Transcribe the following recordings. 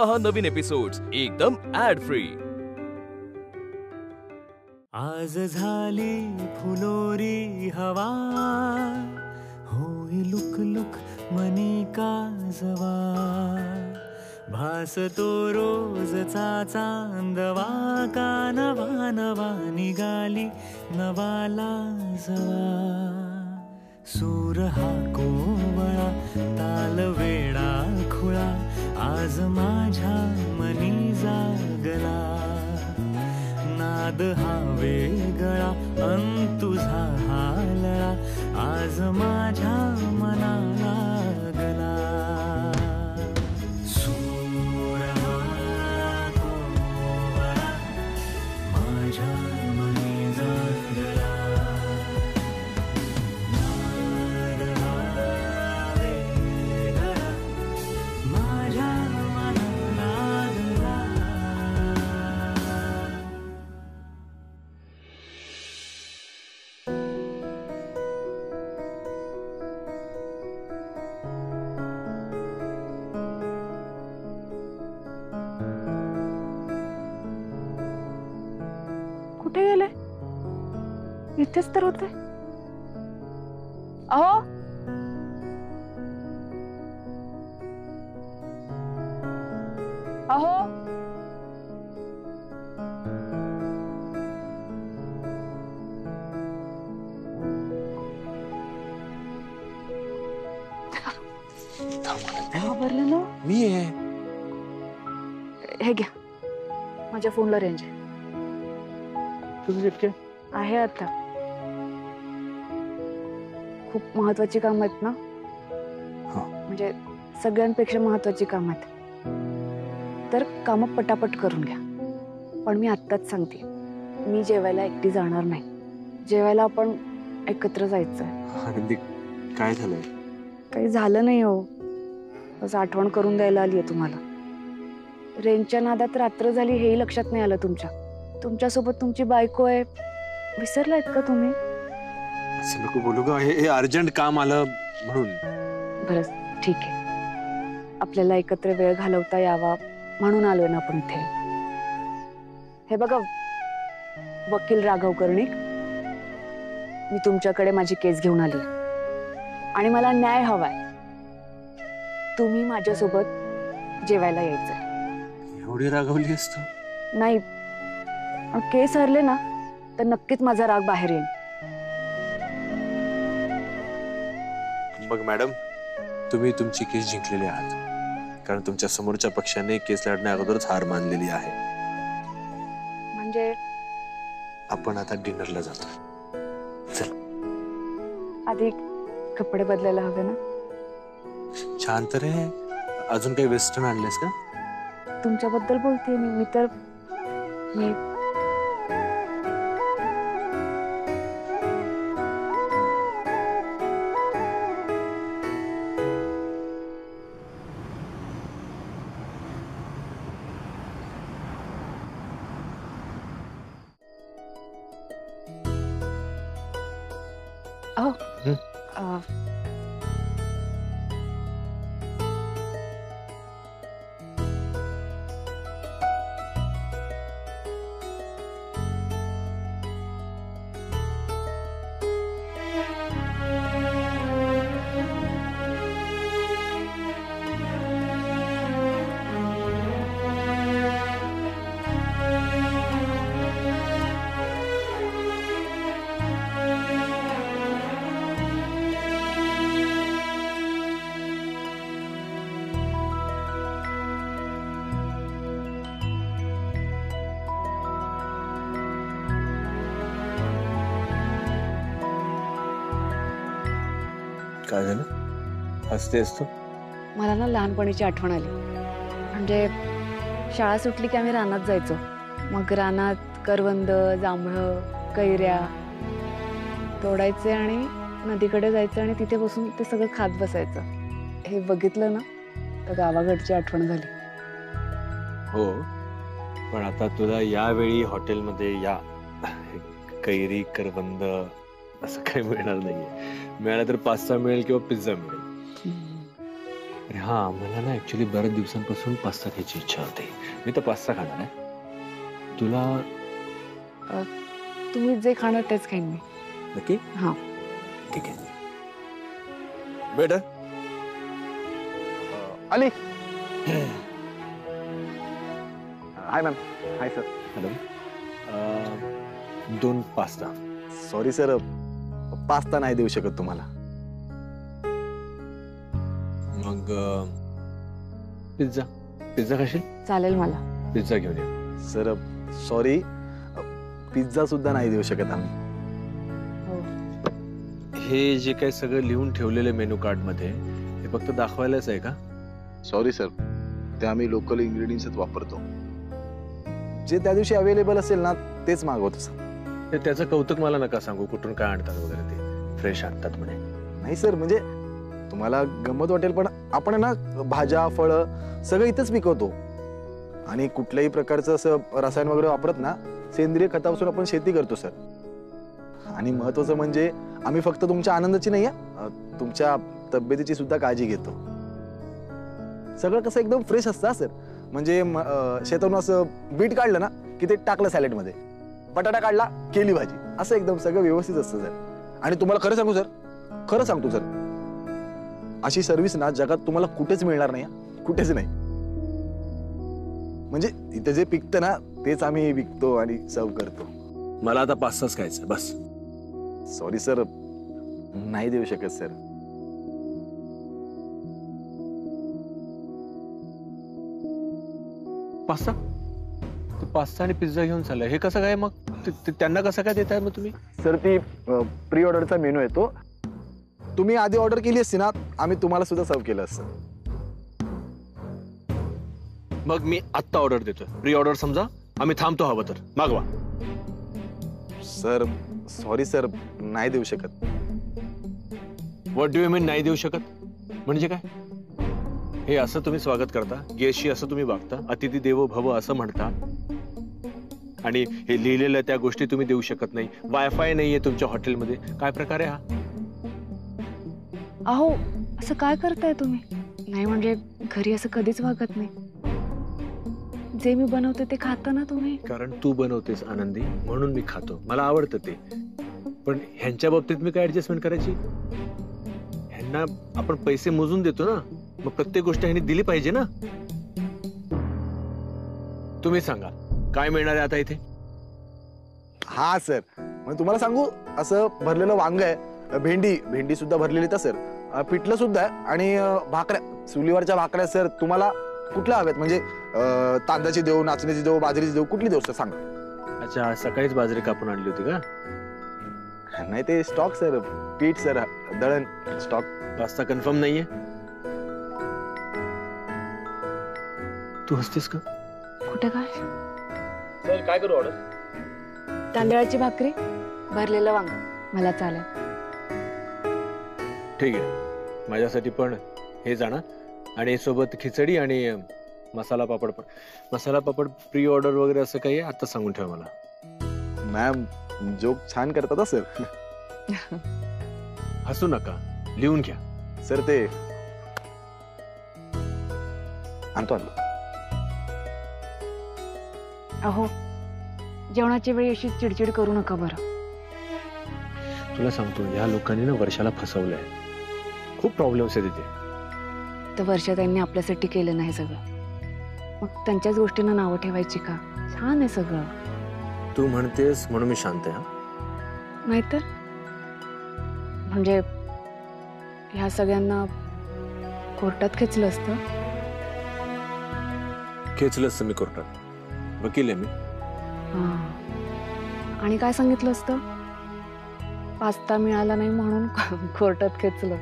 पहा नवीन एपिसोड्स एकदम add free. आज झाली फुलोरी हवा, होई लुक लुक मनी काजवा, भासतो रोजचा चांदवा, कानवा नवा निघाली नवाला जवा, सूर हा कोवळा ताल वेडा खुळा, आज माझ्या मनी जागला, नाद हा वेगळा अन तुझा हा लळा, आज माझ्या मनाला लागला, सूर हा कोवळा माझ्या मनी जागला, नाद हा वेगळा माझ्या मनाला लागला. कुठे गेले? इथेच तर होते. अहो अहो घाबरले ना. मी आहे. हे घ्या, माझ्या फोनला रेंज आहे. तुम्ही इतके आहे आता. खूप महत्वाची काम आहेत ना. म्हणजे सगळ्यांपेक्षा महत्वाची काम आहेत, तर काम पटापट करून घ्या. पण मी आत्ताच सांगते, मी जेवायला एकटी जाणार नाही. जेवायला आपण एकत्र जायचंय. आनंदी, काय झालंय? काही झालं नाही हो, बस आठवण करून द्यायला आली आहे तुम्हाला. रेंजच्या नादात रात्र झाली हेही लक्षात नाही आलं तुमच्या. तुमच्यासोबत तुमची बायको आहे, विसरलायत का तुम्ही? असं नको बोलू ग, हे अर्जंट काम आलं म्हणून. बरं ठीक आहे, आपल्याला एकत्र वेळ घालवता यावा म्हणून आलोय ना आपण इथे. हे बघा वकील राघव कर्णिक, मी तुमच्याकडे माझी केस घेऊन आली आणि मला न्याय हवाय. तुम्ही माझ्यासोबत जेवायला यायचंय. एवढी रागवली असतो? नाही, केस हरले ना तर नक्कीच माझा राग बाहेर येईल. मग मॅडम, तुम्ही तुमची केस जिंकलेली आहात, कारण तुमच्या समोरच्या पक्षाने केस लढण्या अगोदरच हार मानलेली आहे. म्हणजे आपण आता डिनरला जातो. चल. आधी कपडे बदलायला हवे ना. छान तर आहे. अजून काही वेस्टर्न आणलेस का? तुमच्याबद्दल बोलते मी तर मी काय झालं? हसतेस तू? मला ना लहानपणीची आठवण आली. म्हणजे शाळा सुटली की आम्ही रानात जायचो. मग रानात करवंद, जांभळं, कैऱ्या तोडायचे आणि नदीकडे जायचं आणि तिथे बसून ते सगळं खात बसायचं. हे बघितलं ना तर गावाकडची आठवण झाली. हो, पण आता तुला यावेळी हॉटेलमध्ये या कैरी, करवंद असं काही मिळणार नाहीये. मिळालं तर पास्ता मिळेल किंवा पिझ्झा मिळेल. अरे हा, मला ना ऍक्च्युली बऱ्याच दिवसांपासून पास्ता खायची इच्छा होती. मी तर पास्ता खाणार आहे. तुला तुम्ही जे खाणार तेच खाईन मी. नक्की? हा. ठीक आहे. बेटर अली. Hi ma'am. Hi sir. Madam, 2 pasta. Sorry sir, pasta नाही देऊ शकत तुम्हाला. मग पिझ्झा. पिझ्झा खाशील? चालेल मला. पिझ्झा घेऊन ये. सर सॉरी, पिझ्झा सुद्धा नाही देऊ शकत आम्ही. हो. हे जे काही सगळं लिहून ठेवलेले मेनू कार्ड मध्ये हे फक्त दाखवायलाच आहे का? सॉरी सर, ते आम्ही लोकल इन्ग्रेडियंट्स वापरतो. जे त्या दिवशी अवेलेबल असेल ना तेच मागवतो सर. त्याचं कौतुक मला नका सांगू, कुठून काय आणतात वगैरे, ते फ्रेश आणतात म्हणे. नाही सर, म्हणजे तुम्हाला गंमत वाटेल पण आपण ना भाज्या फळं सगळं इथंच पिकवतो आणि कुठल्याही प्रकारचं असं रसायन वगैरे वापरत ना, सेंद्रिय खतापासून आपण शेती करतो सर. आणि महत्वाचं म्हणजे आम्ही फक्त तुमच्या आनंदाची नाही तुमच्या तब्येतीची सुद्धा काळजी घेतो. सगळं कसं एकदम फ्रेश असतं सर. म्हणजे शेतातून असं बीट काढलं ना की ते टाकलं सॅलेड मध्ये, बटाटा काढला केली भाजी, असं एकदम सगळं व्यवस्थित असतं सर. आणि तुम्हाला खरं सांगू सर, खरं सांगतो सर, अशी सर्व्हिस ना जगात तुम्हाला कुठेच मिळणार नाही, कुठेच नाही. म्हणजे इथं जे पिकतं ना तेच आम्ही विकतो आणि सर्व करतो. मला आता पास्ताच खायचं बस. सॉरी सर, नाही देऊ शकत सर. पास्ता? पास्ता आणि पिझ्झा घेऊन चाललाय, हे कसं काय? मग त्यांना कसं काय देताय मग तुम्ही? सर ती प्री ऑर्डरचा मेनू येतो. तुम्ही आधी ऑर्डर केली असती ना, आम्ही तुम्हाला सुद्धा सर्व केलं असतं. मग मी आत्ता ऑर्डर देतोय. प्री ऑर्डर समजा, आम्ही थांबतो, हवं तर मागवा. सर सॉरी सर, नाही देऊ शकत. व्हॉट डू यू मीन नाही देऊ शकत? म्हणजे काय? हे असं तुम्ही स्वागत करता, गेस्टशी असं तुम्ही वागता, अतिथी देवो भव असं म्हणता, आणि हे लिहिलेलं त्या गोष्टी तुम्ही देऊ शकत नाही. वायफाय नाहीये तुमच्या हॉटेलमध्ये. काय प्रकार आहे हा? अहो, असं काय करताय तुम्ही? नाही म्हणजे घरी असं कधीच वागत नाही. जे मी बनवते ते खाता ना तुम्ही? कारण तू बनवतेस आनंदी, म्हणून मी खातो. मला आवडतं ते. पण ह्यांच्या बाबतीत मी काय ऍडजस्टमेंट करायची? ह्यांना आपण पैसे मोजून देतो ना, मग प्रत्येक गोष्ट ह्यांनी दिली पाहिजे ना. तुम्ही सांगा काय मिळणार आहे आता इथे? हा सर, मग तुम्हाला सांगू, असं भरलेलं वांग आहे, भेंडी सुद्धा भरलेली तर सर, पिठलं सुद्धा आहे, आणि भाकऱ्या, चुलीवरच्या भाकऱ्या सर. तुम्हाला कुठल्या हव्यात? म्हणजे तांदळाची देऊ, नाचणीची देऊ, बाजरीची देऊ, कुठली देऊ सर सांगा. अच्छा, आज सकाळीच बाजरी कापून आणली होती का? नाही, ते स्टॉक सर, पीठ सर, दळण स्टॉक. पास्ता कन्फर्म नाहीये? तू हसतेस का? कुठे काय? सर काय करू ऑर्डर? तांदळाची भाकरी, भरलेलं वांग. मला चालेल. ठीक आहे, माझ्यासाठी पण हे जाणार, आणि सोबत खिचडी आणि मसाला पापड पण. मसाला पापड प्री ऑर्डर वगैरे असं काही आता सांगून ठेव मला. मॅम जोक छान करतात सर. हसू नका, लिहून घ्या. सर ते आणतो. अहो, जेवणाच्या वेळी अशी चिडचिड करू नका बरं. तुला सांगतो, या लोकांनी ना वर्षाला फसवलंय. खूप प्रॉब्लेम्स आहेत इथे. तर वर्षा त्यांनी आपल्यासाठी केलं नाही सगळं, मग त्यांच्याच गोष्टींना नावं ठेवायची का? छान आहे सगळं. तू म्हणतेस म्हणून मी शांत आहे. नाहीतर म्हणजे ह्या सगळ्यांना कोर्टात खेचलं असतं. खेचलंच मी कोर्टात, वकील आहे मी. आणि काय सांगितलं असतं? पास्ता मिळाला नाही म्हणून कोर्टात खेचलं.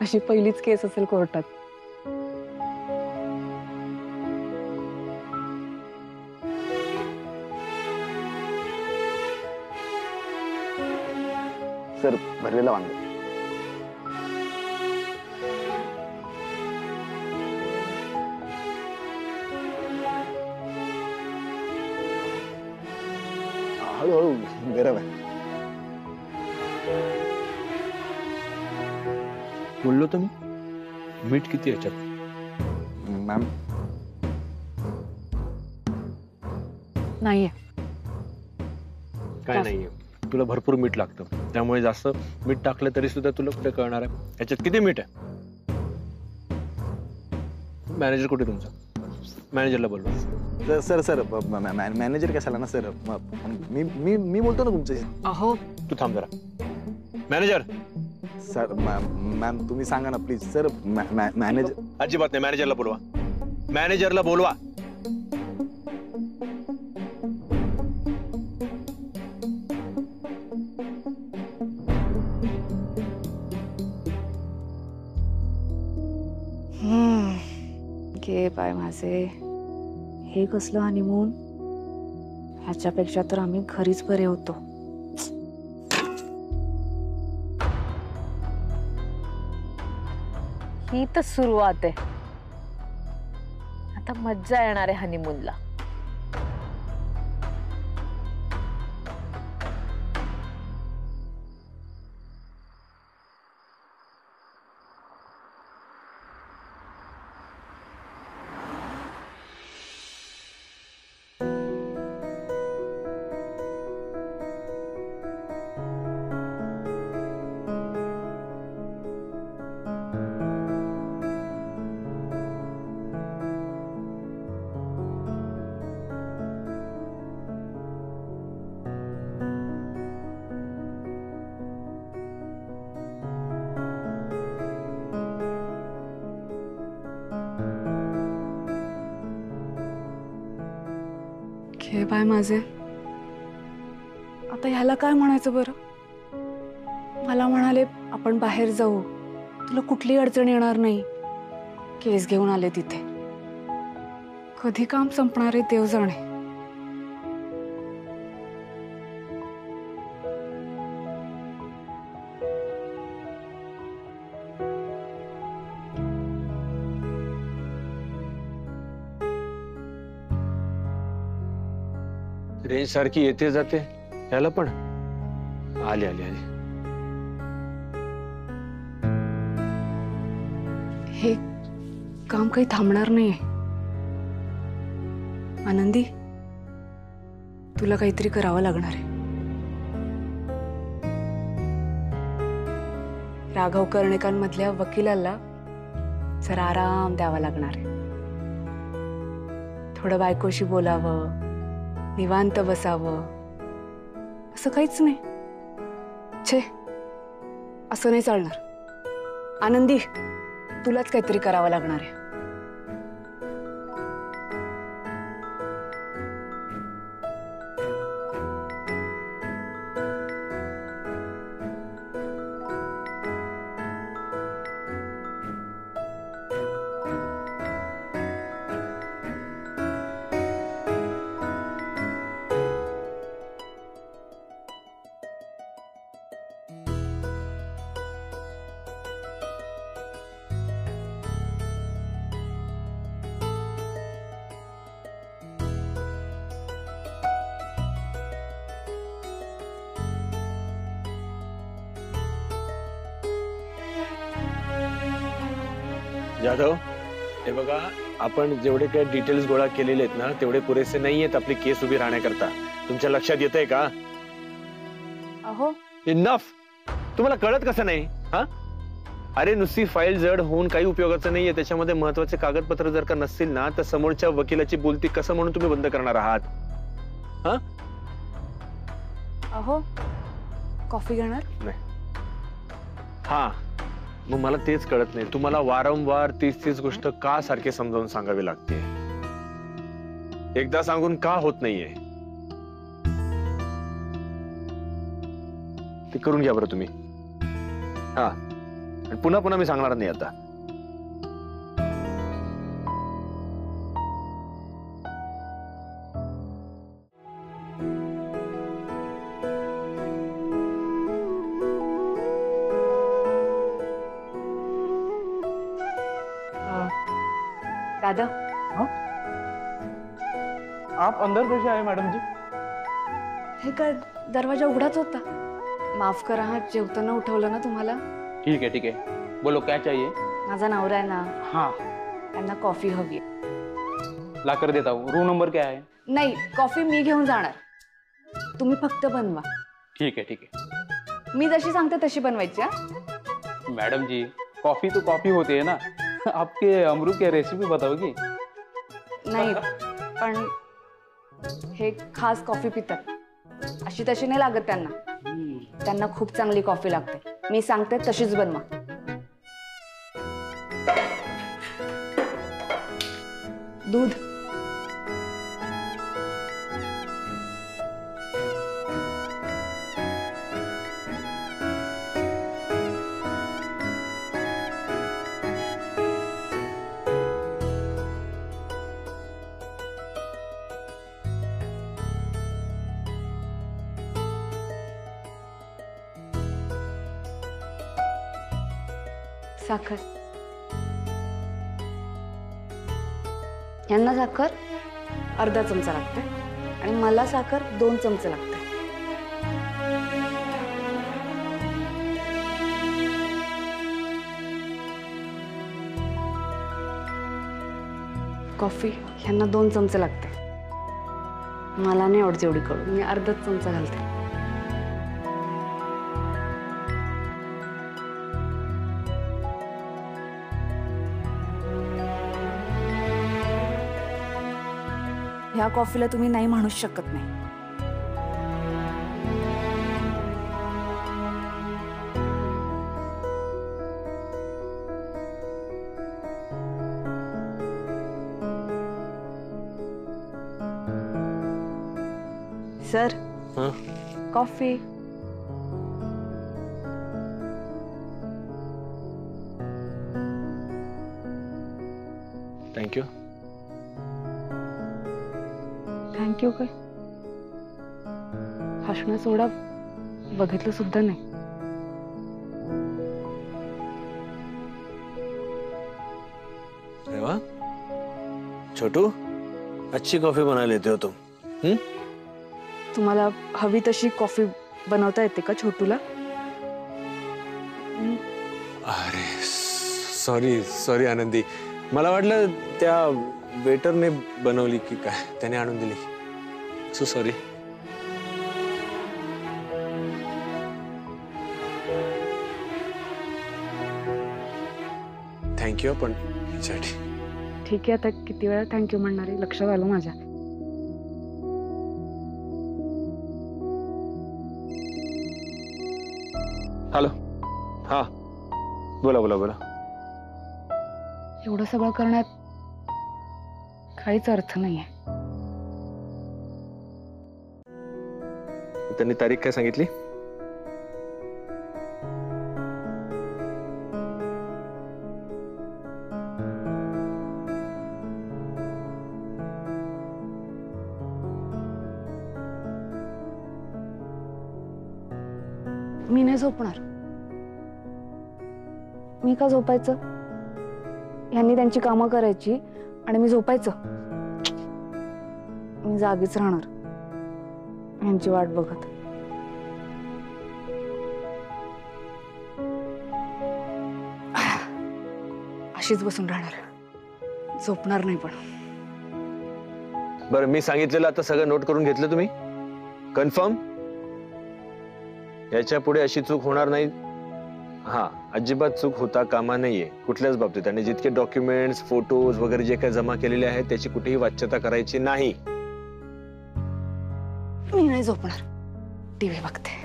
अशी पहिलीच केस असेल कोर्टात. सर भरलेलं वांग. हळूहळू गरम आहे. बोललो तर मी मीठ किती याच्यात? मॅम नाहीये. काय जास्त. नाहीये, तुला भरपूर मीठ लागतं, त्यामुळे जास्त मीठ टाकलं तरी सुद्धा तुला कुठे कळणार आहे याच्यात किती मीठ आहे? मॅनेजर कुठे तुमचा? मॅनेजरला बोलवा. सर मॅनेजर कशाला ना सर, मी मी मी बोलतो ना तुमच्याशी. अहो तू थांब जरा. मॅनेजर. सर मॅम तुम्ही सांगा ना प्लीज सर. मॅनेजर अजिबात नाही, मॅनेजरला बोलवा. मॅनेजरला बोलवा. घे पाय माझे. हे कसलं हनीमून? ह्याच्यापेक्षा तर आम्ही घरीच बरे होतो. ही तर सुरुवात आहे. आता मज्जा येणार आहे हनीमूनला. घे पाय माझे. आता ह्याला काय म्हणायचं बरं? मला म्हणाले आपण बाहेर जाऊ, तुला कुठली अडचण येणार नाही. केस घेऊन आले तिथे. कधी काम संपणार आहे देव जाणे. रेंज सारखी येते जाते, याला पण आली आली आली. हे काम काही थांबणार नाहीये. आनंदी, तुला काहीतरी करावं लागणार आहे. राघव कर्णिकांमधल्या वकिलाला जरा आराम द्यावा लागणार आहे. थोडं बायकोशी बोलावं, निवांत बसावं. असं काहीच नाही. छे, असं नाही चालणार. आनंदी, तुलाच काहीतरी करावं लागणार आहे. जाधव, हे बघा, आपण जेवढे काही डिटेल्स गोळा केलेले आहेत ना, तेवढे पुरेसे नाही आहेत आपली केस उभी राहण्याकरता. तुमच्या लक्षात येतंय का? अहो, इनफ. तुम्हाला कळत कसं नाही? हा, अरे नुसती फाईल जड होऊन काही उपयोगाचं नाहीये. त्याच्यामध्ये महत्वाचे कागदपत्र जर का नसतील ना, तर समोरच्या वकिलाची बोलती कसं म्हणून तुम्ही बंद करणार आहात? हा, अहो, कॉफी घेणार? नाही. हा, मग मला तेच कळत नाही, तुम्हाला वारंवार तीच गोष्ट का सारखे समजावून सांगावी लागते? एकदा सांगून का होत नाहीये? ते करून घ्या बरं तुम्ही. हा, आणि पुन्हा पुन्हा मी सांगणार नाही आता. दादा, आप अंदर कैसे आए मैडम जी? हे काय, दरवाजा उघडाच होता. माफ करा हा, जेवताना उठवलं ना तुम्हाला. ठीक है ठीक है. बोलो क्या चाहिए? माझा नवरा आहे ना, हाँ, त्यांना कॉफी हवी. ला कर देता हूँ. रूम नंबर क्या है? नाही, कॉफी मी घेऊन जाणार. तुम्ही फक्त बनवा. ठीक है, ठीक है. मी जशी सांगते तशी बनवायची हा. मैडम जी, कॉफी तो कॉफी होती है ना. आपके अमरू की रेसिपी बताओगी? नाही, पण हे खास कॉफी पितात. अशी तशी नाही लागत त्यांना. त्यांना खूप चांगली कॉफी लागते. मी सांगते तशीच बनवा. दूध. साखर. यांना साखर अर्धा चमचा लागते आणि मला साखर 2 चमचे लागते. कॉफी यांना 2 चमचे लागते. मला नाही आवडत एवढी कडू, मी अर्धाच चमचा घालते. ह्या कॉफीला तुम्ही नाही म्हणूच शकत नाही. सर, हां कॉफी. थँक्यू. थँक्यू काय? हसणं सोडा, बघितलं सुद्धा नाही. अरे वाह, छोटू, अच्छी कॉफी बना लेते हो तुम. तुम्हाला हवी तशी कॉफी बनवता येते का छोटूला? अरे सॉरी सॉरी आनंदी, मला वाटलं त्या वेटरने बनवली की काय, त्याने आणून दिली. So sorry. थँक्यू पण ह्याच्यासाठी. ठीक आहे, आता किती वेळा थँक्यू म्हणणार आहे, लक्षात आलं माझ्या. हेलो. हा बोला बोला बोला. एवढं सगळं करण्यात काहीच अर्थ नाहीये. त्यांनी तारीख काय सांगितली? मी नाही झोपणार. मी का झोपायचं? यांनी त्यांची कामं करायची आणि मी झोपायचं. मी जागीच राहणार यांची वाट बघत. अशीच बसून राहणार, झोपणार नाही. पण बरं, मी सांगितलेलं आता सगळं नोट करून घेतलं तुम्ही? कन्फर्म? याच्या पुढे अशी चूक होणार नाही. हा, अजिबात चूक होता कामा नाहीये कुठल्याच बाबतीत. आणि जितके डॉक्युमेंट्स, फोटोज वगैरे जे काही जमा केलेले आहेत त्याची कुठेही वाच्यता करायची नाही. मी नाही झोपणार, टीव्ही बघते.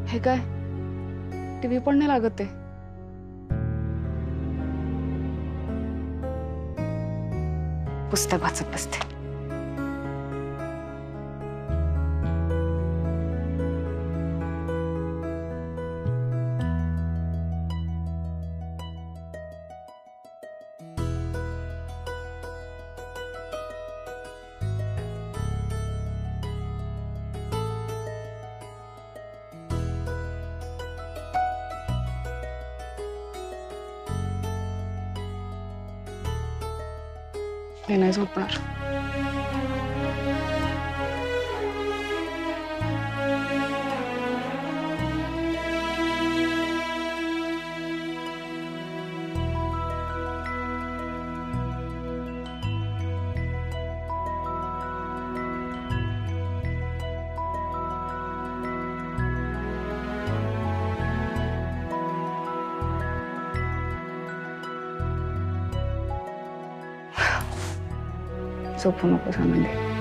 हे काय, टीव्ही पण नाही लागत आहे. पुस्तक वाचत बसते. मी नाही झोपणार. झोपू नकोस आनंदी.